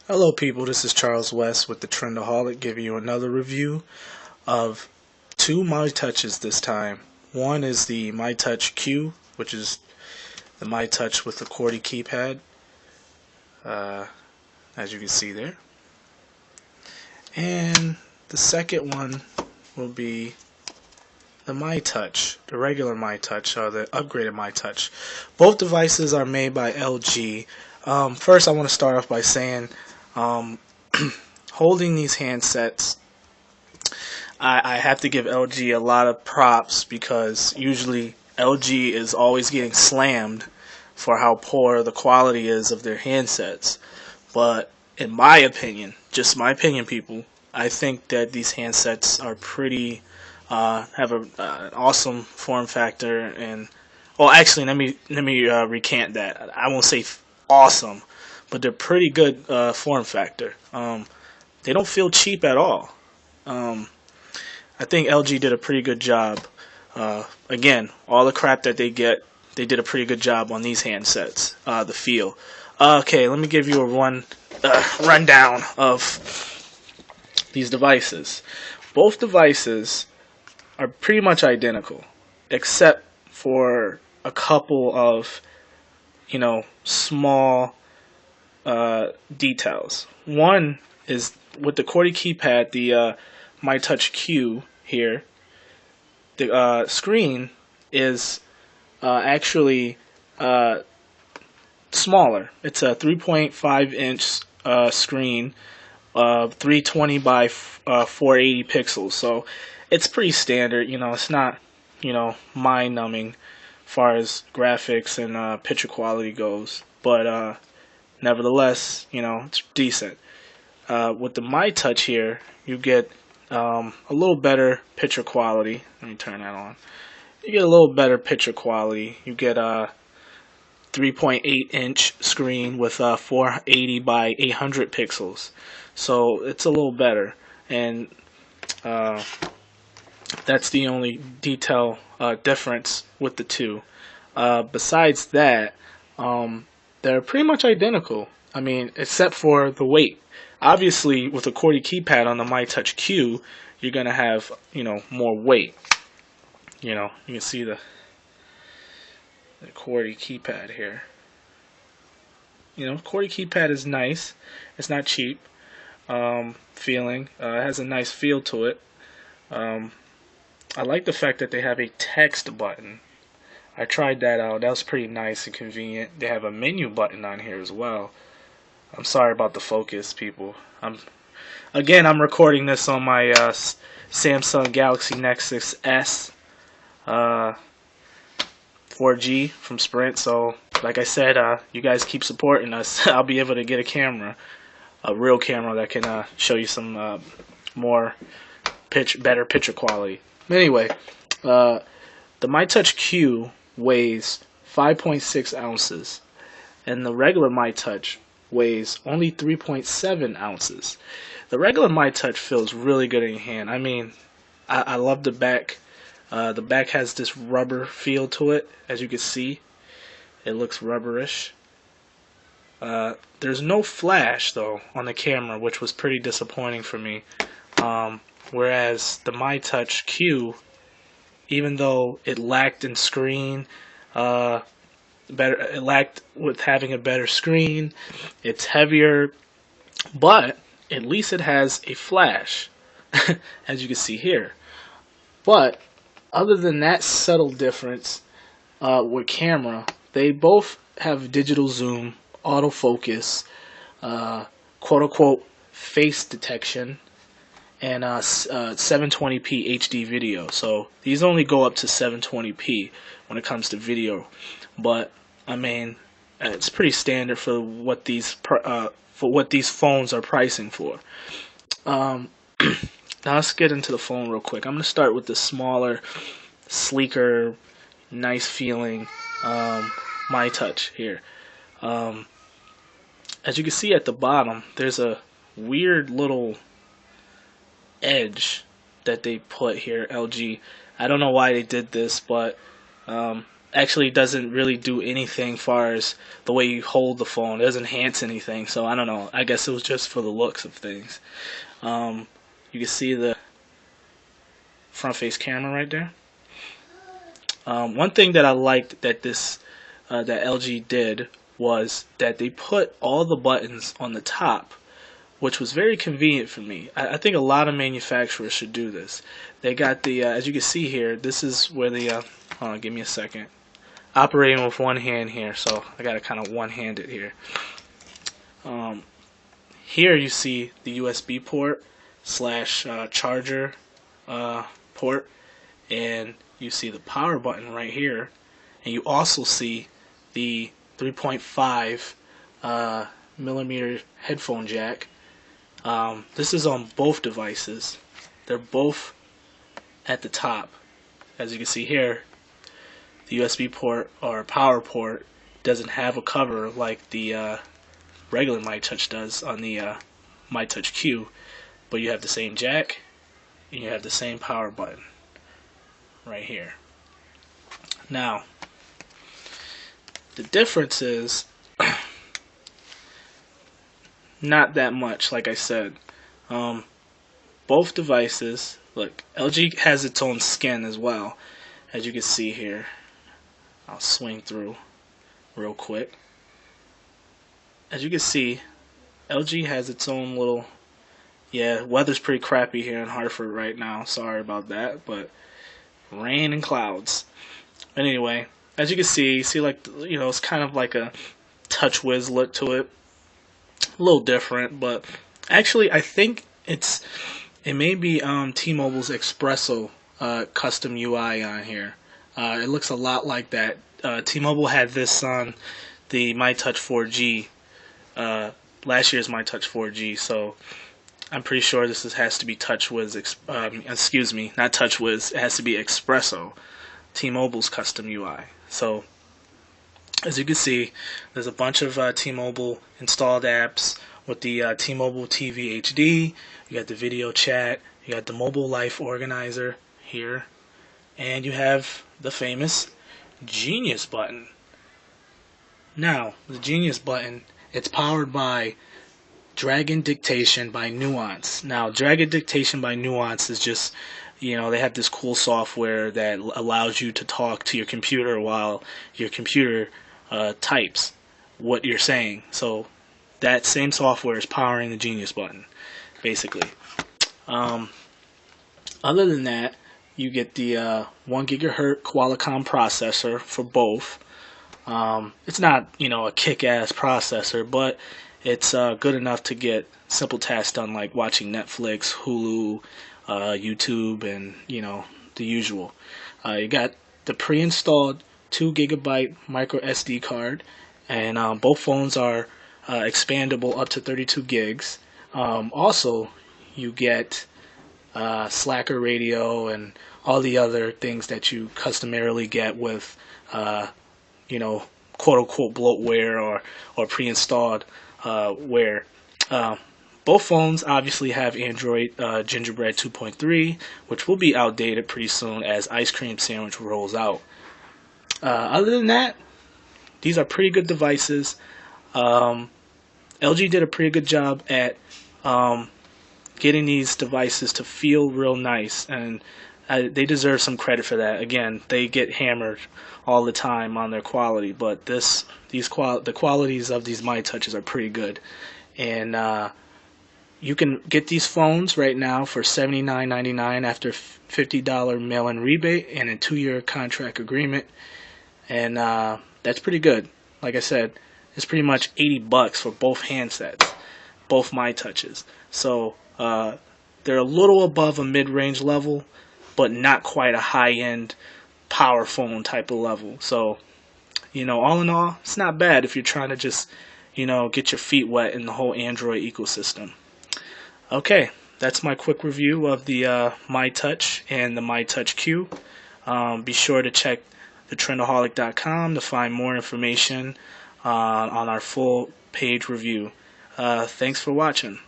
Hello people, this is Charles West with the Trendaholic giving you another review of two myTouches this time. One is the myTouch Q, which is the myTouch with the QWERTY keypad, uh, as you can see there. And the second one will be the myTouch, the regular myTouch, or the upgraded myTouch. Both devices are made by LG. First I want to start off by saying holding these handsets, I have to give LG a lot of props because usually LG is always getting slammed for how poor the quality is of their handsets. But in my opinion, just my opinion, people, I think that these handsets are pretty, have an awesome form factor. And well, actually, let me recant that. I won't say awesome, but they're pretty good form factor. They don't feel cheap at all. I think LG did a pretty good job. Again, all the crap that they get, they did a pretty good job on these handsets. The feel. Okay, let me give you a rundown of these devices. Both devices are pretty much identical, except for a couple of, small details. One is with the QWERTY keypad, the myTouch Q here. The screen is actually smaller. It's a 3.5 inch screen, 320 by 480 pixels. So it's pretty standard. It's not mind numbing as far as graphics and picture quality goes, but nevertheless, it's decent. With the myTouch here, you get a little better picture quality. Let me turn that on. You get a little better picture quality. You get a 3.8 inch screen with 480 by 800 pixels. So it's a little better. And that's the only detail difference with the two. Besides that, they're pretty much identical. I mean, except for the weight. Obviously, with a QWERTY keypad on the myTouch Q, you're gonna have more weight. You can see the QWERTY keypad here. QWERTY keypad is nice. It's not cheap. Feeling. It has a nice feel to it. I like the fact that they have a text button. I tried that out. That was pretty nice and convenient. They have a menu button on here as well. I'm sorry about the focus, people. I'm recording this on my Samsung Galaxy Nexus S 4G from Sprint. So, like I said, you guys keep supporting us. I'll be able to get a real camera that can show you some more better picture quality. Anyway, the myTouch Q weighs 5.6 ounces, and the regular myTouch weighs only 3.7 ounces. The regular myTouch feels really good in your hand. I mean, I love the back. The back has this rubber feel to it, as you can see. It looks rubberish. There's no flash, though, on the camera, which was pretty disappointing for me. Whereas the myTouch Q, even though it lacked in screen, it lacked with having a better screen. It's heavier, but at least it has a flash, as you can see here. But other than that subtle difference with camera, they both have digital zoom, autofocus, quote unquote face detection, and 720p HD video. So these only go up to 720p when it comes to video, but I mean, it's pretty standard for what these phones are pricing for. Now let's get into the phone real quick. I'm gonna start with the smaller, sleeker, nice feeling myTouch here. As you can see at the bottom, there's a weird little edge that they put here. LG. I don't know why they did this, but actually doesn't really do anything as far as the way you hold the phone. It doesn't enhance anything. So I don't know. I guess it was just for the looks of things. You can see the front face camera right there. One thing that I liked that that LG did was that they put all the buttons on the top, which was very convenient for me. I think a lot of manufacturers should do this. They got the, as you can see here, this is where the, hold on, give me a second. Operating with one hand here, so I got to kind of one-hand it here. Here you see the USB port slash charger port, and you see the power button right here, and you also see the 3.5 millimeter headphone jack. This is on both devices. They're both at the top. As you can see here, the USB port or power port doesn't have a cover like the regular myTouch does on the myTouch Q, but you have the same jack and you have the same power button right here. Now, the difference is not that much, like I said. Both devices, look, LG has its own skin as well, as you can see here. I'll swing through real quick. As you can see, LG has its own little, yeah, weather's pretty crappy here in Hartford right now. Sorry about that, but rain and clouds. But anyway, as you can see like, you know, it's kind of like a TouchWiz look to it. A little different, but actually I think it may be T-Mobile's Espresso custom UI on here. It looks a lot like that. T-Mobile had this on the myTouch 4G, last year's myTouch 4G, so I'm pretty sure this has to be TouchWiz, excuse me, not TouchWiz, it has to be Espresso, T-Mobile's custom UI. So, as you can see, there's a bunch of T-Mobile installed apps with the T-Mobile TV HD, you got the video chat, you got the mobile life organizer here, and you have the famous Genius button. Now, the Genius button, it's powered by Dragon Dictation by Nuance. Now, Dragon Dictation by Nuance is just, you know, they have this cool software that allows you to talk to your computer while your computer types what you're saying. So that same software is powering the Genius button, basically. Other than that, you get the 1 gigahertz Qualcomm processor for both. It's not, you know, a kick-ass processor, but it's good enough to get simple tasks done like watching Netflix, Hulu, YouTube, and, you know, the usual. You got the pre-installed 2 gigabyte micro SD card, and both phones are expandable up to 32 gigs. Also, you get Slacker radio and all the other things that you customarily get with, you know, quote-unquote bloatware or pre-installed ware. Both phones obviously have Android Gingerbread 2.3, which will be outdated pretty soon as Ice Cream Sandwich rolls out. Other than that, these are pretty good devices. LG did a pretty good job at getting these devices to feel real nice, and they deserve some credit for that. Again, they get hammered all the time on their quality, but the qualities of these myTouches are pretty good. And you can get these phones right now for $79.99 after $50 mail-in rebate and a 2-year contract agreement, and that's pretty good. Like I said, it's pretty much $80 for both handsets, both myTouches. So they're a little above a mid-range level, but not quite a high-end power phone type of level. So, you know, all in all, it's not bad if you're trying to just, you know, get your feet wet in the whole Android ecosystem. Okay, that's my quick review of the myTouch and the myTouch Q. Be sure to check thetrendaholic.com to find more information on our full page review. Thanks for watching.